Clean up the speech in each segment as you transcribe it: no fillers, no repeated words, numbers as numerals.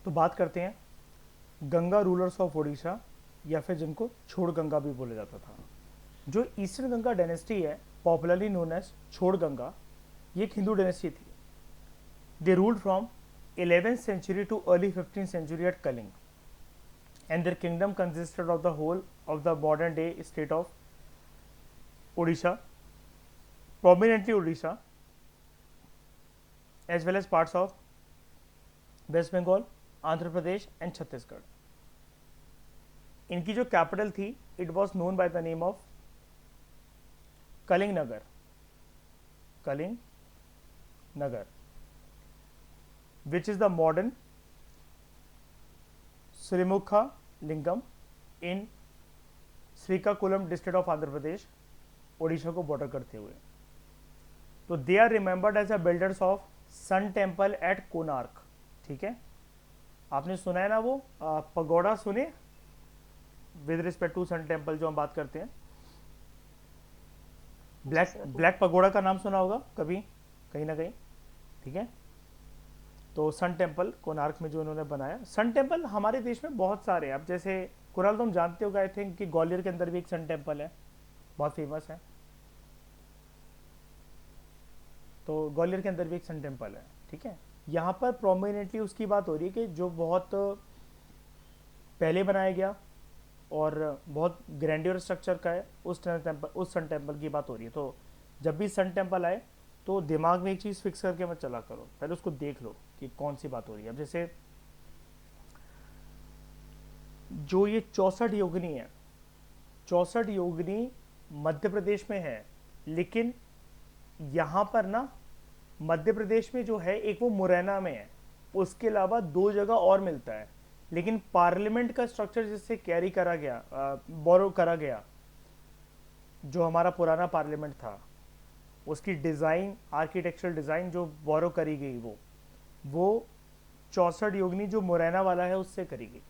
तो बात करते हैं गंगा रूलर्स ऑफ ओडिशा, या फिर जिनको छोड़ गंगा भी बोला जाता था। जो ईस्टर्न गंगा डायनेस्टी है, पॉपुलरली नोन एज छोड़ गंगा, ये एक हिंदू डायनेस्टी थी। दे ruled from 11th century to early 15th century at Kaling, and their kingdom consisted of the whole of the modern day state of Odisha, prominently Odisha, as well as parts of West Bengal, Andhra Pradesh and Chhattisgarh. इनकी जो capital थी, it was known by the name of Kalinga Nagar, Kalinga Nagar, which is the modern Srimukha Lingam in Srikakulam district of Andhra Pradesh, Odisha को border करते हुए। तो they are remembered as a builders of sun temple at Konark. ठीक है, आपने सुना है ना वो पगोड़ा, सुने with respect to sun temple जो हम बात करते हैं। ब्लैक पगोड़ा का नाम सुना होगा कभी, कहीं ना कहीं। ठीक है, तो सन टेम्पल कोनार्क में जो इन्होंने बनाया, सन टेम्पल हमारे देश में बहुत सारे हैं। अब जैसे कुराल, तुम जानते हो आई थिंक कि ग्वालियर के अंदर भी एक सन टेम्पल है, बहुत फेमस है। तो ग्वालियर के अंदर भी एक सन टेम्पल है। ठीक है, यहाँ पर प्रोमिनेंटली उसकी बात हो रही है कि जो बहुत पहले बनाया गया और बहुत ग्रैंडियर स्ट्रक्चर का है, उस सन टेम्पल की बात हो रही है। तो जब भी सन टेम्पल आए तो दिमाग में एक चीज़ फिक्स करके मत चला करो, पहले उसको देख लो कि कौन सी बात हो रही है। अब जैसे जो ये 64 योगिनी है, 64 योगिनी मध्य प्रदेश में है, लेकिन यहाँ पर ना मध्य प्रदेश में जो है एक वो मुरैना में है, उसके अलावा 2 जगह और मिलता है। लेकिन पार्लियामेंट का स्ट्रक्चर जिससे कैरी करा गया, बोरो करा गया, जो हमारा पुराना पार्लियामेंट था, उसकी डिज़ाइन, आर्किटेक्चरल डिज़ाइन जो बोरो करी गई, वो 64 योगिनी जो मुरैना वाला है उससे करी गई।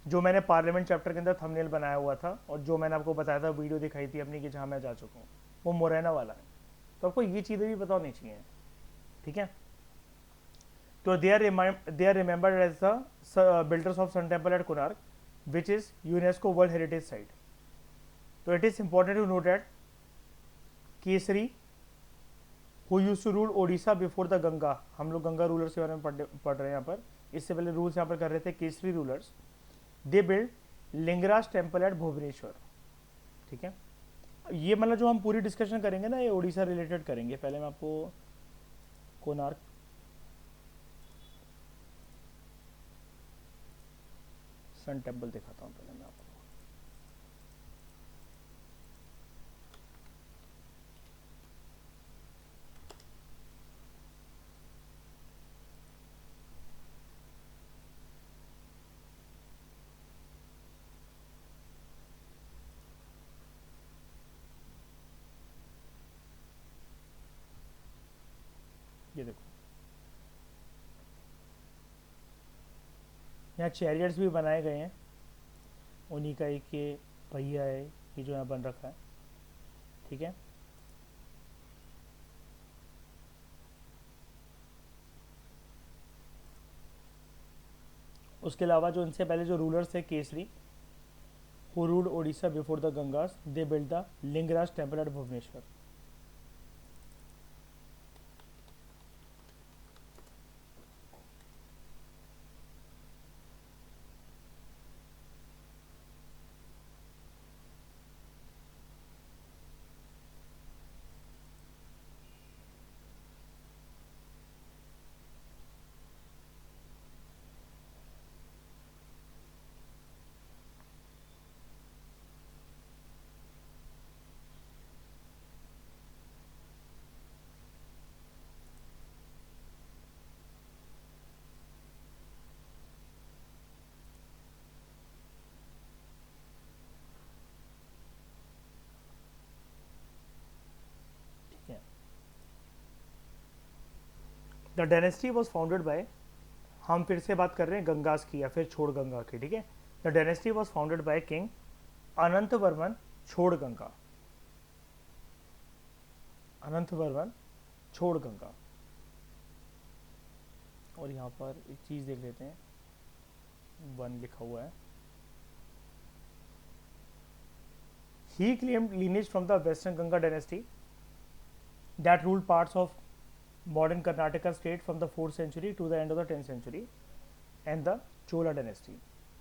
जो मैंने पार्लियामेंट चैप्टर के अंदर थंबनेल बनाया हुआ था और जो मैंने आपको बताया था, वीडियो दिखाई थी अपनी कि जहाँ मैं जा चुका हूँ, वो मुरैना वाला है। तो आपको ये चीज़ें भी पता होनी चाहिए। ठीक है, तो they are remembered as the builders of sun temple at Konark, which is UNESCO world heritage site. तो it is important to note that Kesari who used to rule Odisha before the Ganga, हम लोग गंगा रूलर्स के बारे में पढ़ रहे हैं यहाँ पर, इससे पहले रूल्स यहाँ पर कर रहे थे Keshari rulers. They build Lingaraj temple at Bhubaneswar. ठीक है, ये मतलब जो हम पूरी डिस्कशन करेंगे ना, ये ओडिशा रिलेटेड करेंगे। पहले मैं आपको कोणार्क सन टेम्पल दिखाता हूँ पहले मैं आपको। ये देखो, यहाँ चैरियट्स भी बनाए गए हैं, उन्हीं का एक ये पहिया है, ये जो यहाँ बन रखा है। ठीक है, उसके अलावा जो इनसे पहले जो रूलर्स थे Kesari, who ruled Odisha before the Gangas, they build the Lingaraj temple at Bhubaneswar. ठीक है, the dynasty was founded by, हम फिर से बात कर रहे हैं गंगास की या फिर छोड़ गंगा की। ठीक है, the dynasty was founded by king Anant Varman Choda Ganga, अनंत वर्मन छोड़ गंगा। और यहाँ पर एक चीज़ देख लेते हैं, 1 लिखा हुआ है। He claimed lineage from the Western Ganga dynasty that ruled parts of modern Karnataka state from the 4th century to the end of the 10th century and the Chola dynasty.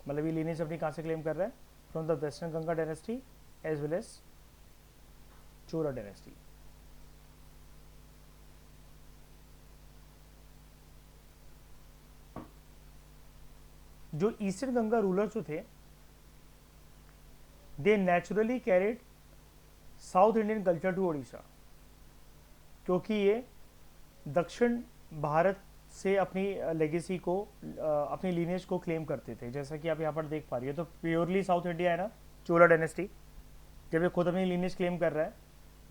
मतलब ये lineage अपनी कहाँ से claim कर रहा है? From the Western Ganga dynasty as well as Chola dynasty. जो eastern Ganga rulers जो थे, they naturally carried south Indian culture to Odisha, क्योंकि ये दक्षिण भारत से अपनी लेगेसी को, अपनी लीनेज को क्लेम करते थे। जैसा कि आप यहाँ पर देख पा रही हो, तो प्योरली साउथ इंडिया है ना चोला डायनेस्टी, जब ये खुद अपनी लीनेज क्लेम कर रहा है।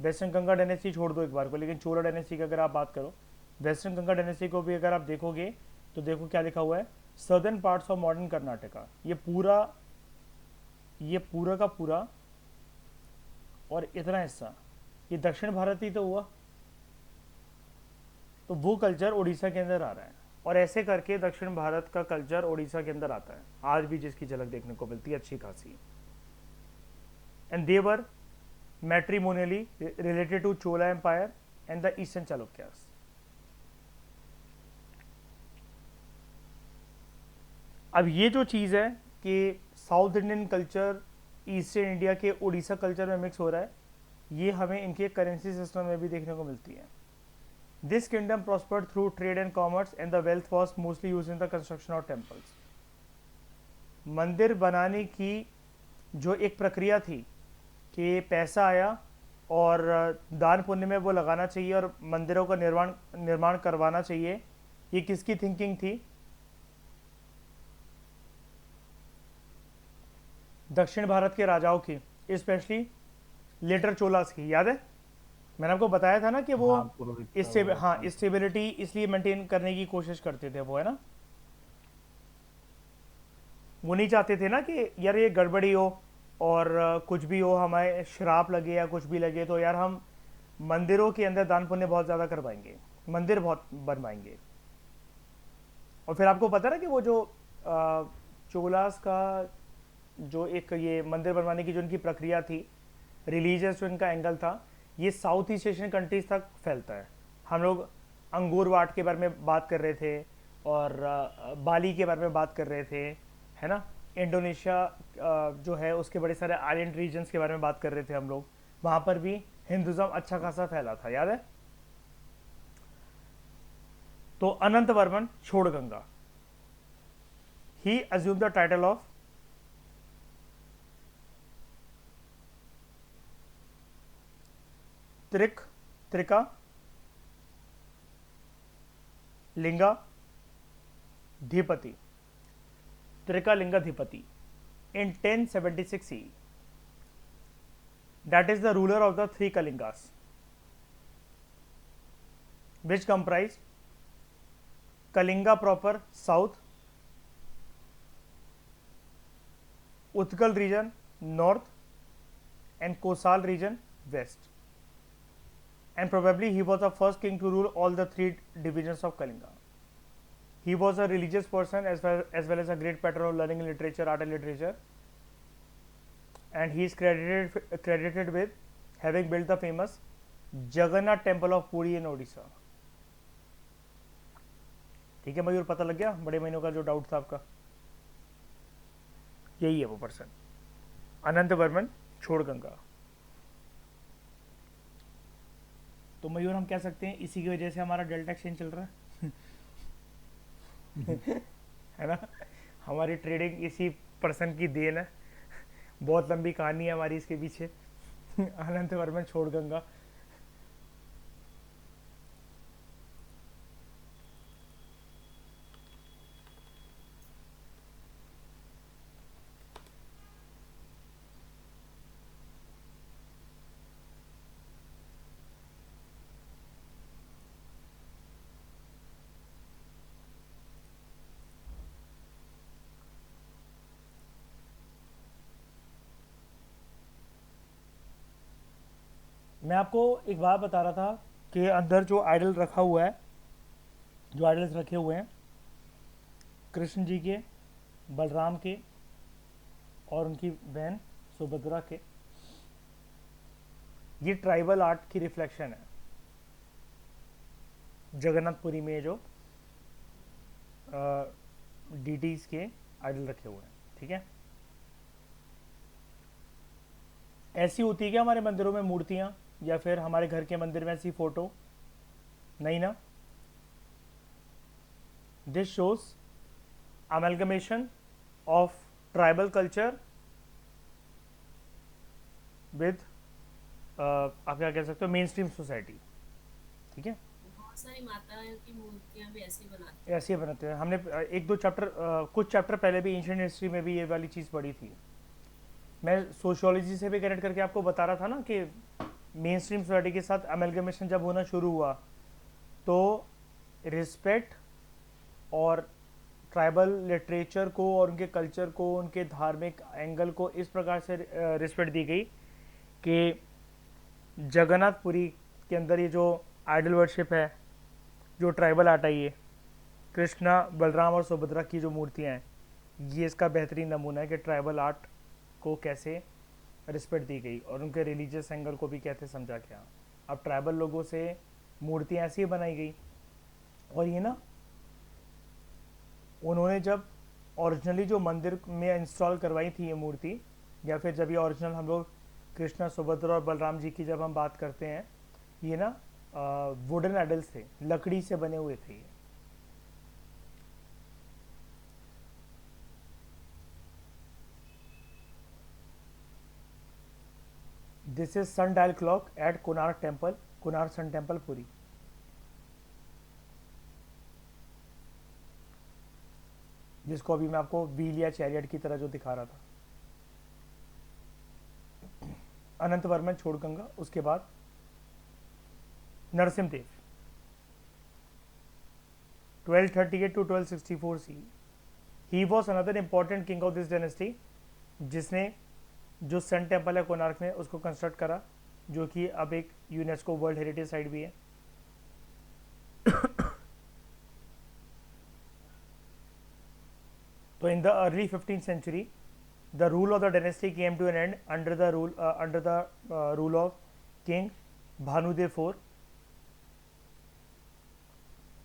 वेस्टर्न गंगा डायनेस्टी छोड़ दो एक बार को, लेकिन चोला डायनेस्टी की अगर आप बात करो, वेस्टर्न गंगा डायनेस्टी को भी अगर आप देखोगे तो देखो क्या लिखा हुआ है, southern parts of modern Karnataka. ये पूरा का पूरा और इतना हिस्सा ये दक्षिण भारत ही तो हुआ, तो वो कल्चर उड़ीसा के अंदर आ रहा है, और ऐसे करके दक्षिण भारत का कल्चर उड़ीसा के अंदर आता है आज भी, जिसकी झलक देखने को मिलती है अच्छी खासी। And they were matrimonially related to Chola empire and the eastern Chalukyas. अब ये जो चीज़ है कि south Indian culture eastern India के उड़ीसा कल्चर में मिक्स हो रहा है, ये हमें इनके करेंसी सिस्टम में भी देखने को मिलती है। This kingdom prospered through trade and commerce and the wealth was mostly use in the construction of temples. मंदिर बनाने की जो एक प्रक्रिया थी कि पैसा आया और दान पुण्य में वो लगाना चाहिए और मंदिरों का निर्माण करवाना चाहिए, ये किसकी थिंकिंग थी? दक्षिण भारत के राजाओं की, स्पेशली लेटर चोलास की। याद है मैंने आपको बताया था ना कि वो स्टेबिलिटी इसलिए मेंटेन करने की कोशिश करते थे वो, है ना। वो नहीं चाहते थे ना कि यार ये गड़बड़ी हो और कुछ भी हो, हमें श्राप लगे या कुछ भी लगे, तो यार हम मंदिरों के अंदर दान पुण्य बहुत ज़्यादा करवाएंगे, मंदिर बहुत बनवाएंगे। और फिर आपको पता ना कि वो जो चोलास का जो एक ये मंदिर बनवाने की जो इनकी प्रक्रिया थी, रिलीजियस जो इनका एंगल था, ये साउथ ईस्ट एशियन कंट्रीज तक फैलता है। हम लोग अंगूर वाट के बारे में बात कर रहे थे और बाली के बारे में बात कर रहे थे, है ना। इंडोनेशिया जो है उसके बड़े सारे आइलैंड रीजन्स के बारे में बात कर रहे थे हम लोग, वहाँ पर भी हिंदुज़म अच्छा खासा फैला था, याद है। तो Anant Varman Choda Ganga, he assume the title of Trikalingadhipati, Trikalingadhipati in 1076 CE. That is the ruler of the 3 Kalingas, which comprise Kalinga proper south, Utkal region north, and Kosal region west. And probably he was the first king to rule all the 3 divisions of Kalinga. He was a religious person as well as a great patron of learning, literature, art and literature, and he is credited with having built the famous Jagannath temple of Puri in Odisha. ठीक है मयूर, पता लग गया बड़े महीनों का जो doubt था आपका, यही है वो पर्सन, अनंत वर्मन छोड़ गंगा। तो मयूर हम कह सकते हैं इसी की वजह से हमारा डेल्टा एक्सचेंज चल रहा है है ना, हमारी ट्रेडिंग इसी पर्सन की देन है। बहुत लंबी कहानी है हमारी इसके पीछे अनंत वर्मन छोड़ गंगा। मैं आपको एक बात बता रहा था कि अंदर जो आइडल रखा हुआ है, जो आइडल्स रखे हुए हैं, कृष्ण जी के, बलराम के और उनकी बहन सुभद्रा के। ये ट्राइबल आर्ट की रिफ्लेक्शन है जगन्नाथपुरी में जो डीटीज के आइडल रखे हुए हैं। ठीक है, ऐसी होती है क्या हमारे मंदिरों में मूर्तियां, या फिर हमारे घर के मंदिर में ऐसी फोटो? नहीं ना। This shows amalgamation of tribal culture with आप क्या कह सकते हो मेन स्ट्रीम सोसाइटी। ठीक है, बहुत सारी माताओं की मूर्तियां भी ऐसी बनाती ऐसे ही बनाते हैं। हमने एक दो चैप्टर कुछ चैप्टर पहले भी एंशिएंट हिस्ट्री में भी ये वाली चीज़ पढ़ी थी। मैं सोशियोलॉजी से भी कनेक्ट करके आपको बता रहा था ना कि मेन स्ट्रीम सोसाइटी के साथ अमेलगमेशन जब होना शुरू हुआ तो रिस्पेक्ट और ट्राइबल लिटरेचर को और उनके कल्चर को, उनके धार्मिक एंगल को इस प्रकार से रिस्पेक्ट दी गई कि जगन्नाथपुरी के अंदर ये जो आइडल वर्शिप है, जो ट्राइबल आर्ट है, ये कृष्णा, बलराम और सुभद्रा की जो मूर्तियाँ हैं, ये इसका बेहतरीन नमूना है कि ट्राइबल आर्ट को कैसे रिस्पेक्ट दी गई और उनके रिलीजियस एंगल को भी कैसे समझा गया। अब ट्राइबल लोगों से मूर्तियाँ ऐसी ही बनाई गई, और ये ना उन्होंने जब ओरिजिनली जो मंदिर में इंस्टॉल करवाई थी ये मूर्ति, या फिर जब ये ओरिजिनल हम लोग कृष्णा, सुभद्रा और बलराम जी की जब हम बात करते हैं, ये ना वुडन आइडल्स थे, लकड़ी से बने हुए थे ये। This is sun dial clock at Konark temple, Konark sun temple Puri. जिसको अभी मैं आपको व्हील या चैरियट की तरह जो दिखा रहा था। अनंत वर्मन छोड़गंगा, उसके बाद Narasimha Deva 1238 to 1264 C. He was another important king of this dynasty, जिसने जो सन टेम्पल है कोणार्क में उसको कंस्ट्रक्ट करा, जो कि अब एक यूनेस्को वर्ल्ड हेरिटेज साइट भी है। तो in the early 15th century the rule of the dynasty came to an end under the rule of king Bhanudev IV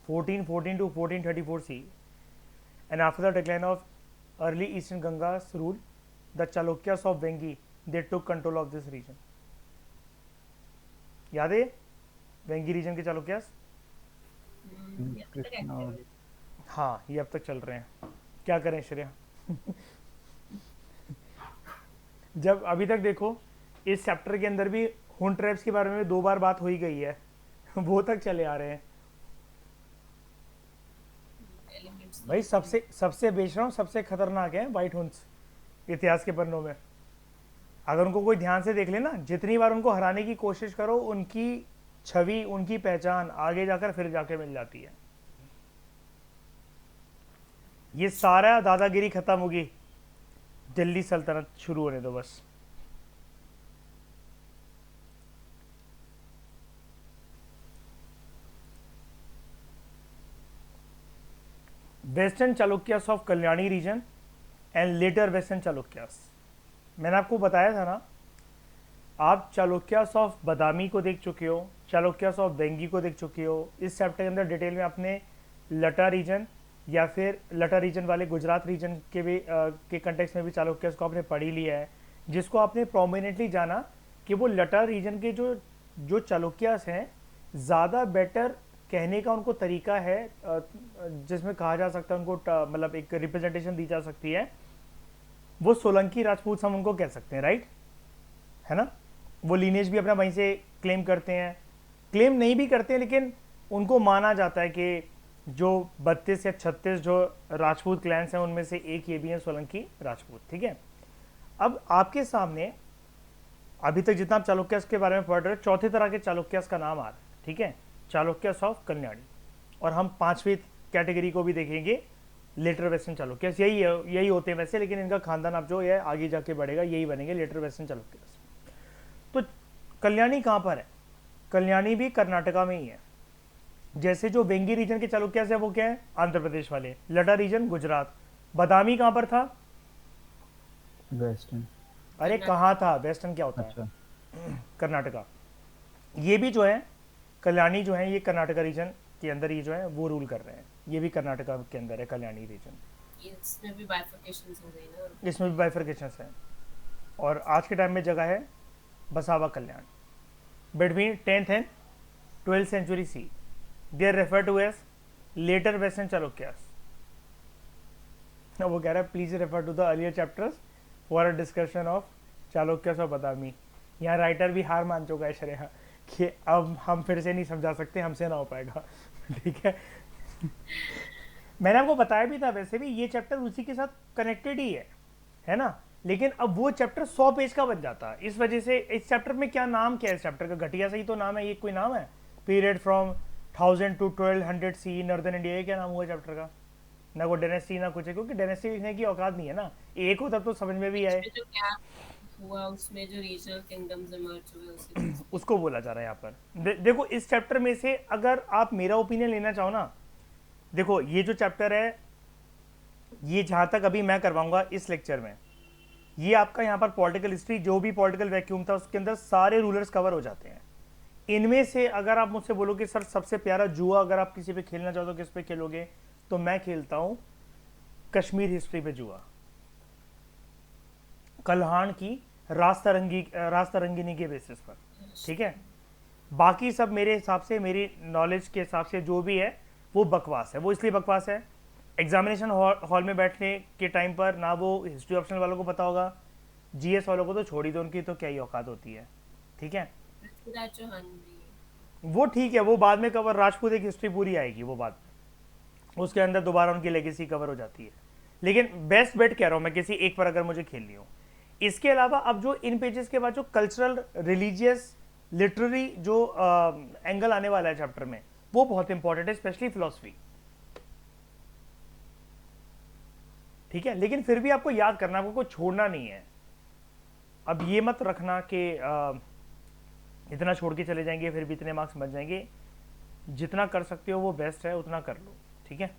1414 to 1434 CE, and after the decline of early Eastern Ganga's rule, the Chalukyas of Vengi they took control of this region. याद है Vengi reason के चालुक्यास? ये अब तक Krishna active और है। हाँ, ये अब तक चल रहे हैं। क्या करें श्रेया? जब अभी तक देखो इस चैप्टर के अंदर भी हुन ट्रैप्स के बारे में 2 बार बात हो ही गई है। वो तक चले आ रहे हैं एलिमेंट्स भाई। सबसे सबसे बेशरम, सबसे खतरनाक है वाइट हुन्स इतिहास के पन्नों में। अगर उनको कोई ध्यान से देख ले ना, जितनी बार उनको हराने की कोशिश करो, उनकी छवि, उनकी पहचान आगे जाकर फिर जाके मिल जाती है। ये सारा दादागिरी खत्म होगी, दिल्ली सल्तनत शुरू होने दो बस। Western Chalukyas of Kalyani region and later western Chalukyas. मैंने आपको बताया था ना, आप चालुक्यास ऑफ बादामी को देख चुके हो, चालुक्यास ऑफ वेंगी को देख चुके हो। इस चैप्टर के अंदर डिटेल में आपने लटा रीजन या फिर लटा रीजन वाले गुजरात रीजन के भी के कंटेक्स्ट में भी चालुक्यास को आपने पढ़ ही लिया है, जिसको आपने प्रोमिनेंटली जाना कि वो लटा रीजन के जो जो चालुक्यास हैं, ज़्यादा बेटर कहने का उनको तरीका है, जिसमें कहा जा सकता है उनको, मतलब एक रिप्रेजेंटेशन दी जा सकती है, वो सोलंकी राजपूत हम उनको कह सकते हैं, राइट है ना। वो लीनेज भी अपना वहीं से क्लेम करते हैं, क्लेम नहीं भी करते हैं, लेकिन उनको माना जाता है कि जो 32 या 36 जो राजपूत क्लैंस हैं उनमें से एक ये भी है सोलंकी राजपूत। ठीक है, अब आपके सामने अभी तक जितना आप चालुक्यास के बारे में पढ़ रहे हो, चौथे तरह के चालुक्यास का नाम आ रहा है। ठीक है, चालुक्यास ऑफ कल्याणी। और हम 5वीं कैटेगरी को भी देखेंगे, लेटर वेस्टर्न चालुक्यास। यही होते हैं वैसे, लेकिन इनका खानदान अब जो है आगे जाके बढ़ेगा, यही बनेंगे लेटर वेस्टर्न चालुक्यास। तो कल्याणी कहाँ पर है? कल्याणी भी कर्नाटका में ही है। जैसे जो वेंगी रीजन के चालुक्यास है वो क्या है, आंध्र प्रदेश वाले। लटा रीजन गुजरात। बादामी कहाँ पर था? वेस्टर्न। अरे कर्नाटक। कहाँ था, वेस्टर्न क्या होता है? अच्छा। कर्नाटका। ये भी जो है कल्याणी जो है, ये कर्नाटका रीजन के अंदर ये जो है वो रूल कर रहे हैं। ये भी कर्नाटका के अंदर है कल्याणी रीजन। इसमें भी बाइफर्केशंस हो गई ना। इसमें भी बाइफर्केशन है। और आज के टाइम में जगह है Basava Kalyan, between 10th and 12th century C. They are refer to as later western Chalukyas. वो कह रहा है please refer to the earlier chapters for a discussion of Chalukyas और बादामी। यहाँ राइटर भी हार मान चुका है श्रेया कि अब हम फिर से नहीं समझा सकते, हमसे ना हो पाएगा। ठीक है। मैंने आपको बताया भी था, वैसे भी ये चैप्टर उसी के साथ कनेक्टेड ही है ना। लेकिन अब वो चैप्टर 100 पेज का बन जाता है, इस वजह से इस चैप्टर में क्या नाम क्या है, इस चैप्टर का घटिया सही तो नाम है, ये कोई नाम है? Period from 1000 to 1200 C northern India, ये क्या नाम हुआ चैप्टर का? ना कोई डायनेस्टी ना कुछ है, क्योंकि डायनेस्टी लिखने की औकात नहीं है ना। एक हो तब तो समझ में भी आए। इसमें जो गैप हुआ उसमें जो रीजनल किंगडम्स इमर्ज हुए उसी बेस पे। उसको बोला जा रहा है यहाँ पर। देखो इस चैप्टर में से अगर आप मेरा ओपिनियन लेना चाहो ना, देखो ये जो चैप्टर है, ये जहां तक अभी मैं करवाऊंगा इस लेक्चर में, ये आपका यहाँ पर पॉलिटिकल हिस्ट्री, जो भी पॉलिटिकल वैक्यूम था उसके अंदर सारे रूलर्स कवर हो जाते हैं। इनमें से अगर आप मुझसे बोलो कि सर सबसे प्यारा जुआ अगर आप किसी पे खेलना चाहो तो किस पे खेलोगे, तो मैं खेलता हूं कश्मीर हिस्ट्री पे जुआ, कल्हान की रास्तरंगिनी के बेसिस पर। ठीक है, बाकी सब मेरे हिसाब से, मेरी नॉलेज के हिसाब से जो भी है वो बकवास है। वो इसलिए बकवास है, एग्जामिनेशन हॉल में बैठने के टाइम पर ना वो हिस्ट्री ऑप्शनल वालों को पता होगा, जीएस वालों को तो छोड़ ही दो, उनकी तो क्या ही औकात होती है। ठीक है, पृथ्वीराज चौहान भी। वो ठीक है, वो बाद में कवर, राजपूत एक हिस्ट्री पूरी आएगी वो बाद में, उसके अंदर दोबारा उनकी लेगेसी कवर हो जाती है। लेकिन बेस्ट बेट कह रहा हूँ मैं, किसी एक पर अगर मुझे खेलनी हो। इसके अलावा अब जो इन पेजेस के बाद जो कल्चरल, रिलीजियस, लिटरेरी जो एंगल आने वाला है चैप्टर में, वो बहुत इंपॉर्टेंट है, स्पेशली फिलोसफी। ठीक है, लेकिन फिर भी आपको याद करना, आपको कोई छोड़ना नहीं है। अब ये मत रखना कि इतना छोड़ के चले जाएंगे फिर भी इतने मार्क्स बच जाएंगे। जितना कर सकते हो वो बेस्ट है, उतना कर लो। ठीक है,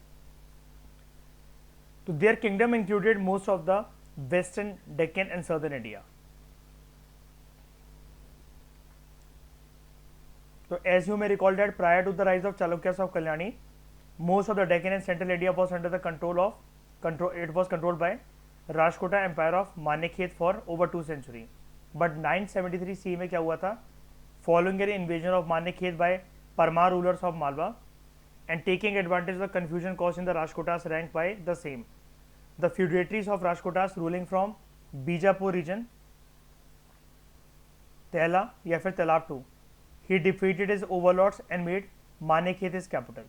तो their kingdom included most of the western Deccan and southern India. तो as you may recall that prior to the rise of Chalukyas of Kalyani, most of the Deccan and Central India was under the it was controlled by Rajkota Empire of Manekhet for over 2 century. But 973 CE में क्या हुआ था? Following an invasion of Manekhet by Parmar rulers of Malwa and taking advantage of the confusion caused in the Rajkotas ranked by the same, the feudatories of Rajkotas ruling from Bijapur region, Tela या फिर Telab II, he defeated his overlords and made Manekhet his capital.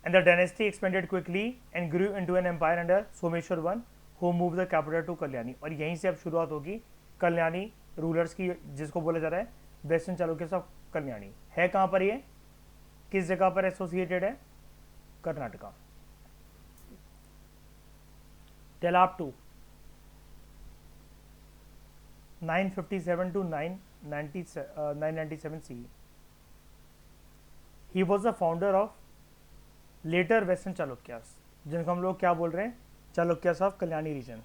And the dynasty expanded quickly and grew into an empire under Someshwar I, who moved the capital to Kalyani. और यहीं से अब शुरुआत होगी Kalyani rulers की, जिसको बोला जा रहा है वेस्टर्न चालुक्यस ऑफ कल्याणी। है कहाँ पर ये, किस जगह पर एसोसिएटेड है? Karnataka. Tailapa to 957 to 997 CE. He was the founder of later western Chalukyas, जिनको हम लोग क्या बोल रहे हैं, Chalukyas of Kalyani region,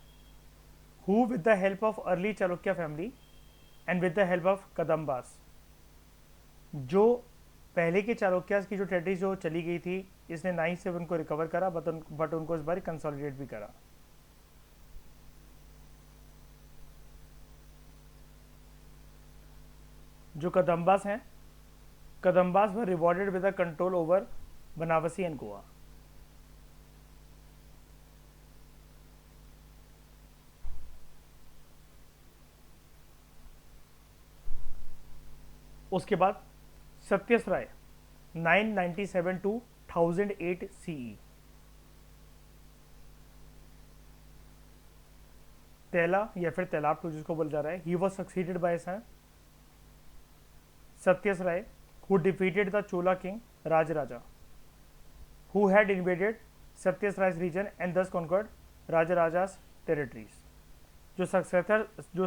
who with the help of early Chalukya family and with the help of Kadambas, जो पहले के चालुक्यास की जो टेरिटरी जो चली गई थी, इसने 9 से उनको रिकवर करा, बट उनको इस बार कंसोलिडेट भी करा। जो कदम्बास हैं, Kadambas were rewarded with the control over Banarasi and Goa. उसके बाद सत्यस राय 997 to 1008 CE, तेला या फिर तेलाब टू जिसको बोला जा रहा है, he was succeeded by son Satyas Rai, who defeated the Chola king Rajaraja, who had invaded Satyas Rai's region and thus conquered Rajaraja's territories. जो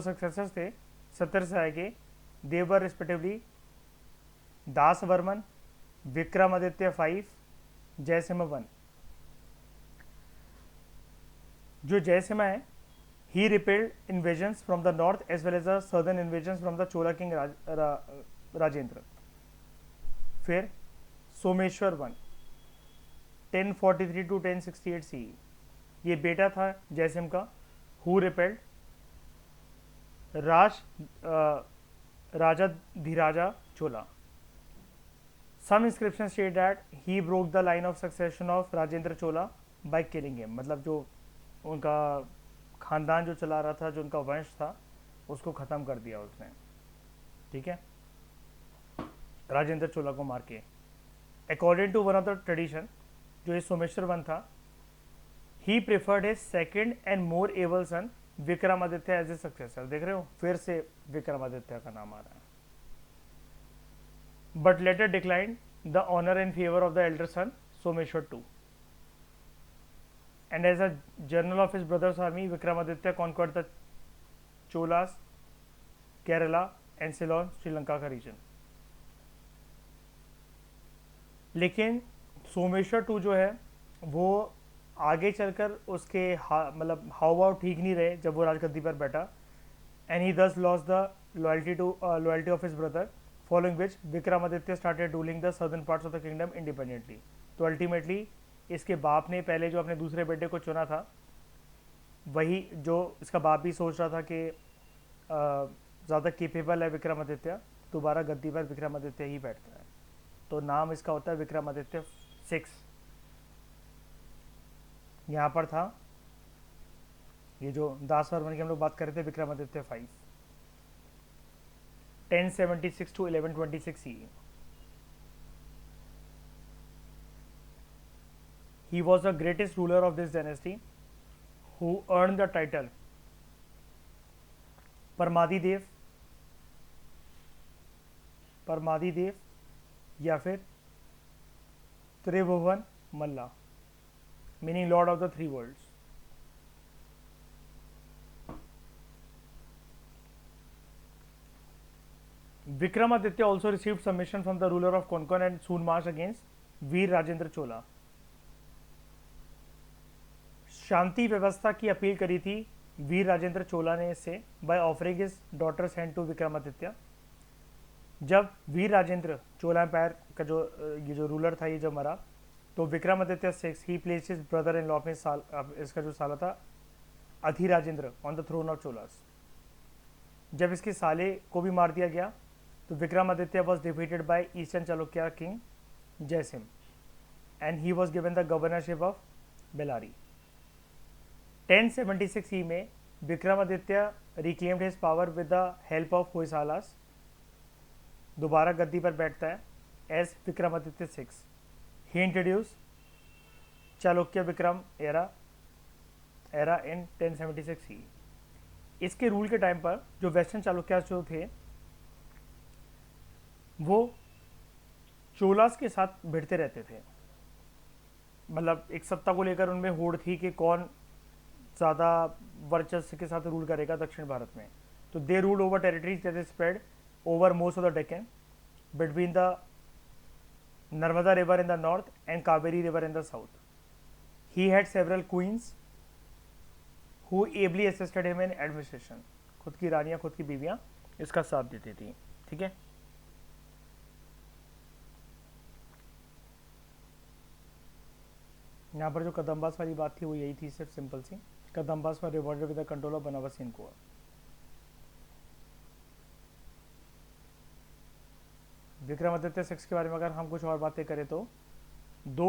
सक्सेसर्स थे सत्यस राय के, they were respectively दास वर्मन, विक्रमादित्य 5, जयसिम्हा 1। जो जयसिम्हा है, he repelled invasions from the north as well as the southern invasions from the Chola king Rajendra. फिर Someshwar 1, 1043 to 1068 CE, ये बेटा था जयसिम्हा का, who repelled Raja धीराजा Chola. Some inscriptions state that he broke the line of succession of Rajendra Chola by killing him, मतलब जो उनका खानदान जो चला रहा था, जो उनका वंश था, उसको ख़त्म कर दिया उसने, ठीक है, राजेंद्र चोला को मार के। According to one of the tradition, जो ये सोमेश्वर वन था, he preferred his second and more able son Vikramaditya as a successor. देख रहे हो, फिर से विक्रमादित्य का नाम आ रहा है। But later decline the honour and favour of the elder son Someshwara two, and as a general of his brother's army, Vikramaditya conquered the Cholas, Kerala and Ceylon, Sri Lanka का रीजन। लेकिन सोमेश्वर टू जो है वो आगे चलकर उसके मतलब हाव भाव ठीक नहीं रहे जब वो राजगद्दी पर बैठा, एंड ही दस loss the loyalty of his brother, following which Vikramaditya started ruling the southern parts of the kingdom independently. तो अल्टीमेटली इसके बाप ने पहले जो अपने दूसरे बेटे को चुना था, वही जो इसका बाप भी सोच रहा था कि ज़्यादा केपेबल है विक्रमादित्य, दोबारा गद्दी पर विक्रमादित्य ही बैठता है। तो नाम इसका होता है विक्रमादित्य 6। यहाँ पर था ये जो दास वर्मन की हम लोग बात कर रहे थे, Vikramaditya 5, 1076 to 1126 CE। He was the greatest ruler of this dynasty who earned the title Paramadideva या फिर Tribhuvan Malla, meaning lord of the three worlds. Vikramaditya also received submission from the ruler of Konkan and soon marched against वीर राजेंद्र चोला। शांति व्यवस्था की appeal करी थी वीर राजेंद्र चोला ने इससे, by offering his daughter's hand to Vikramaditya. जब वीर राजेंद्र चोला empire का ये जो रूलर था, ये जब मरा, तो Vikramaditya 6 he place his brother in law में इसका जो साला था Adhirajendra on the throne of Cholas. जब इसके साले को भी मार दिया गया, तो Vikramaditya was defeated by eastern Chalukya king Jaysim and he was given the governorship of Bellary. 1076 ई में Vikramaditya reclaimed his power with the help of Hoysalas, दोबारा गद्दी पर बैठता है as Vikramaditya 6। He introduce Chalukya Vikram era in 1076 ई। इसके रूल के टाइम पर जो वेस्टर्न चालुक्य जो थे, वो चोलास के साथ भिड़ते रहते थे, मतलब एक सत्ता को लेकर उनमें होड़ थी कि कौन ज़्यादा वर्चस्व के साथ रूल करेगा दक्षिण भारत में। तो they rule over territories that is spread over most of the Deccan between the Narmada river in the north and Kaveri river in the south. He had several queens who ably assisted him in administration. खुद की रानियाँ, खुद की बीवियाँ इसका साथ देती थी, ठीक है। यहाँ पर जो कदम्बास वाली बात थी वो यही थी, सिर्फ सिंपल सी, Kadambas were rewarded with the control of Banaras in Goa. Vikramaditya 6 के बारे में अगर हम कुछ और बातें करें तो दो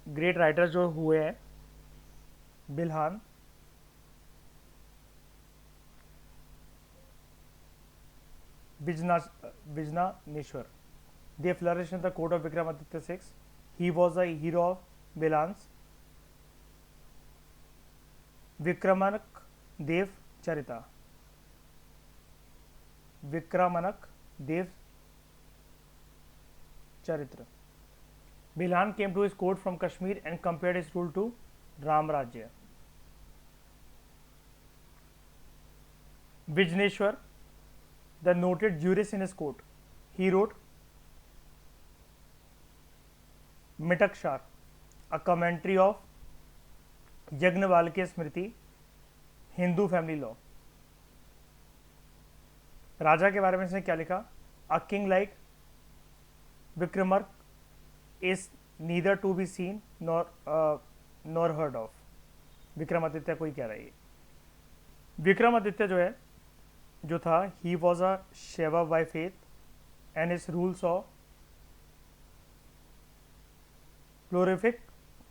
ग्रेट राइटर्स जो हुए हैं, Bilhan विजनानेश्वर, they flourished in the court of Vikramaditya 6. He was a hero of Bilans, विक्रमानक देव चरिता, विक्रमानक देव चरित्र। Bilhan came to his court from Kashmir and compared his rule to Ram Rajya. Vijneshwar, the noted jurist in his court, he wrote Mitakshara, a commentary of Yajnavalkya Smriti, Hindu family law. राजा के बारे में इसने क्या लिखा? A king like Vikramark is neither to be seen nor heard of. Vikramaditya कोई कह रहा है ये। विक्रमादित्य जो है, जो था, he was a Shaiva by faith and his rules of prolific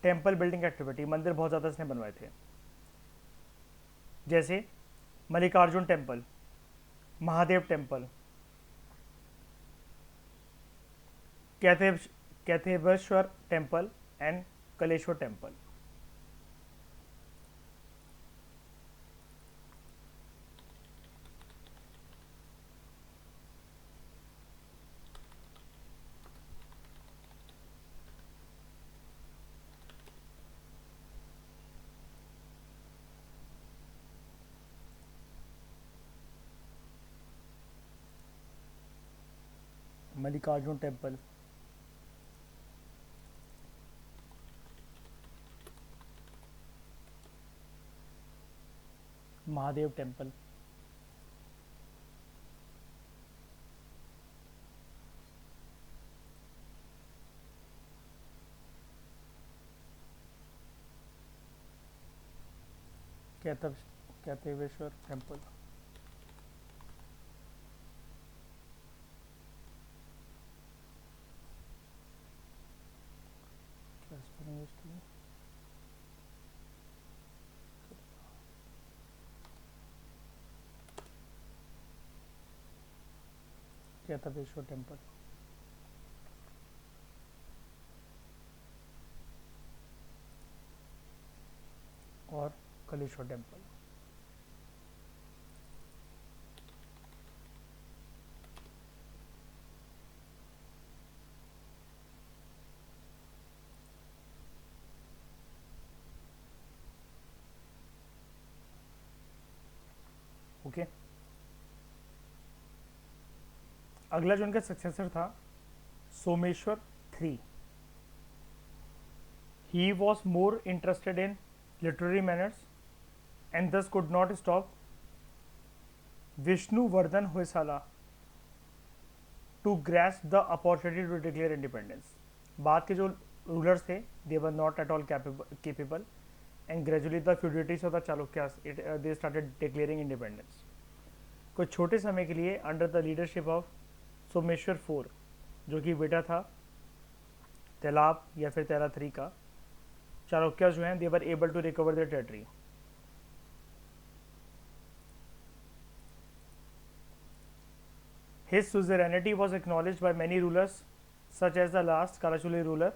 temple building activity. मंदिर बहुत ज़्यादा इसने बनवाए थे, जैसे Mallikarjun temple, Mahadev temple, Kaithev Kaitheveshwar temple and Kaleshwar temple. Mallikarjun temple, Mahadev temple, Kaitheveshwar temple. Kaitheveshwar temple और कलेश्वर टेम्पल। ओके, अगला जो उनका सक्सेसर था, Someshwar three. He was more interested in literary manners and thus could not stop Vishnuvardhan Hoysala to grasp the opportunity to declare independence. बाद के जो rulers थे, they were not at all capable and gradually the feudatories of the Chalukyas they started declaring independence। कुछ छोटे समय के लिए under the leadership of Someshwar four, जो कि बेटा था तेलाब या फिर तेला थ्री का, चालुक्य जो हैं they were able to recover their territory. His suzerainty was acknowledged by many rulers such as the last Kalachuli ruler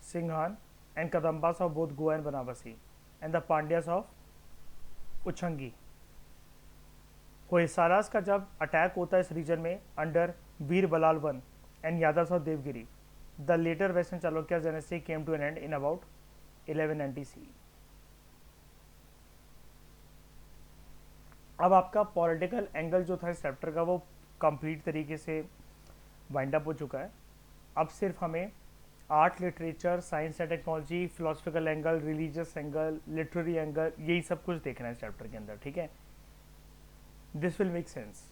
Singhan and Kadambas of both Goa and Banavasi and the Pandyas of Uchangi। होयसालास का जब attack होता है इस reason में under Veer Ballal one and Yadav of Devagiri, the later western Chalukya dynasty came to an end in about 1190 CE। अब आपका political angle जो था इस चैप्टर का वो कंप्लीट तरीके से वाइंड अप हो चुका है। अब सिर्फ हमें art, literature, science and technology, philosophical angle, religious angle, literary angle, यही सब कुछ देखना है इस चैप्टर के अंदर, ठीक है। दिस विल मेक सेंस,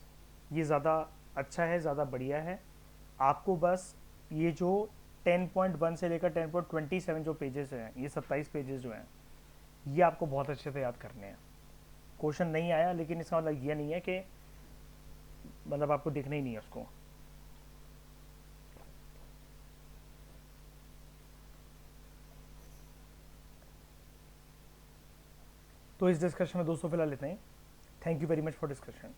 ये ज़्यादा अच्छा है, ज़्यादा बढ़िया है। आपको बस ये जो 10.1 से लेकर 10.27 जो पेजेस हैं, ये 27 पेजेस जो हैं, ये आपको बहुत अच्छे से याद करने हैं। क्वेश्चन नहीं आया लेकिन इसका मतलब ये नहीं है कि मतलब आपको देखना ही नहीं है उसको। तो इस डिस्कशन में दोस्तों फिलहाल इतना ही। Thank you very much for discussion.